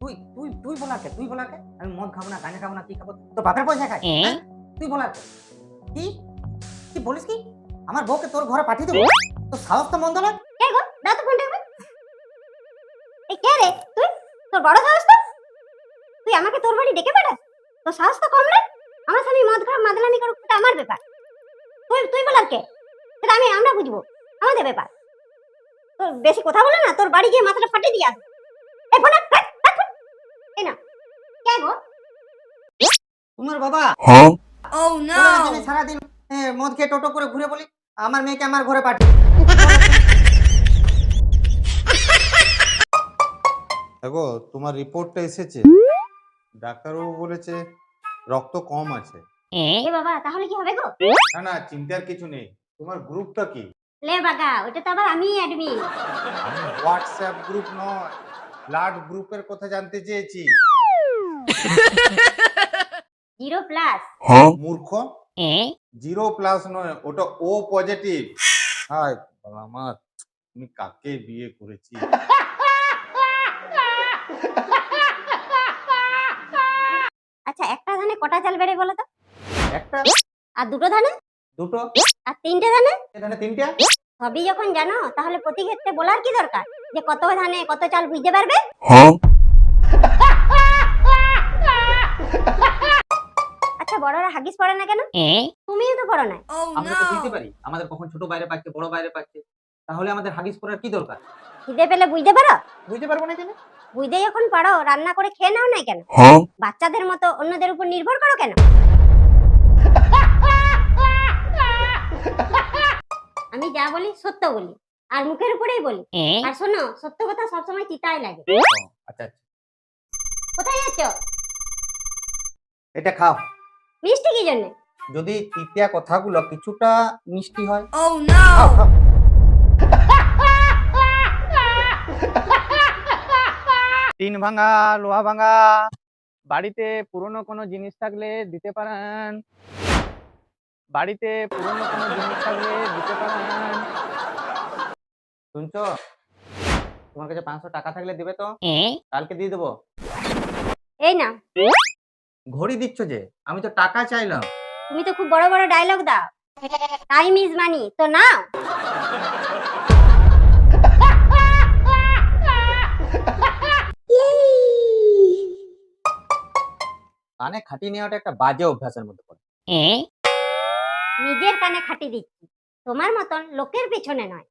তুই তুই তুই বলার কে? তুই বলার কে? আমি মদ খাবো না, গাঁজা খাবো না, কি খাবো? তোর বাপের পয়সা খাই। হ্যাঁ? তুই বলার কে? কি? কি বলিস কি? আমার বউকে তোর ঘরে পাঠিয়ে দেবো? তোর সাহস তো মন্দ নয়। কে গো দাও তো ফোনটা একবার। এই কে রে তুই? তোর বড় সাহস তো? তুই আমাকে তোর বাড়ি ডেকে পাঠাস? তোর সাহস তো কম না? আমার স্বামী মদ খাওয়া মাদলামি করুক সেটা আমার ব্যাপার। তুই তুই বলার কে? সেটা আমরা বুঝবো, আমাদের ব্যাপার। তোর বেশি কথা বলে না, তোর বাড়ি গিয়ে মাথাটা ফাটিয়ে দিয়ে আস। এই ফোন এই না। কে গো? তোমার বাবা Oh তোরা no! এখানে সারাদিন মদ খেয়ে টোটো করে ঘুরে বলি আমার মেয়েকে আমার ঘরে পাঠিয়ে। দেখো তোমার রিপোর্টটা এসেছে, ডাক্তারবাবু বলেছে রক্ত কম আছে। এ বাবা তাহলে কি হবে গো? না না, চিন্তার কিছু নেই। তোমার গ্রুপটা কি? লে বাগা, ওটা তো আবার আমি অ্যাডমিন। আমি হোয়াটসঅ্যাপ গ্রুপ নয়, ব্লাড গ্রুপের কথা জানতে চেয়েছি। 0+। মূর্খ, 0+ নয়, ওটা ও পজিটিভ। হায় বাবা আমার, তুমি কাকে বিয়ে করেছি? আচ্ছা একটা ধানে কটা চাল বেড়ে বলো তো? একটা, আর দুটো ধানে? দুটো, আর তিনটে ধানে? এখানে তিনটা। সবই যখন জানো তাহলে প্রতি ক্ষেত্রে বলার কি দরকার যে কত ধানে কত চাল বুঝতে পারবে? আচ্ছা বড়রা হাগিস পড়ে না কেন? তুমিও তো পড়ো না। Oh আমরা তো বুঝতে no! পারি আমাদের কখন ছোট বাইরে পাচ্ছে, বড় বাইরে পাচ্ছে। তাহলে আমাদের হাগিস পড়ার কি দরকার? খিদে পেলে বুঝতে পারো? বুঝতে পারবো না কেন? বুঝতে যখন পারো রান্না করে খেয়ে নাও না কেন? বাচ্চাদের মতো অন্যদের উপর নির্ভর করো কেন? আমি যা বলি সত্য বলি, আর মুখের উপরেই বলি। আর শোনো, সত্য কথা সবসময় চিতায় লাগে। ও, আচ্ছা আচ্ছা, কোথায় যাচ্ছ? এটা খাও। মিষ্টি কি জন্য? যদি তৃতীয় কথাগুলো কিছুটা মিষ্টি হয়। Oh খাও, no! খাও। টিন ভাঙা, লোহা ভাঙা, বাড়িতে পুরনো কোনো জিনিস থাকলে দিতে পারেন। বাড়িতে পুরনো কোনো জিনিস থাকলে দিতে পারেন। শুনছো? তোমার কাছে 500 টাকা থাকলে দিবে তো? কালকে দিয়ে দেবো। এই না, ঘড়ি দিচ্ছ যে, আমি তো টাকা চাইলাম। তুমি তো খুব বড় বড় ডায়লগ দাও। টাইম ইজ মানি, তো নাও। কানে খাটিয়ে নেওয়াটা একটা বাজে অভ্যাসের মধ্যে পড়ে। নিজের কানে খাটি দিচ্ছি, তোমার মতন লোকের পেছনে নয়।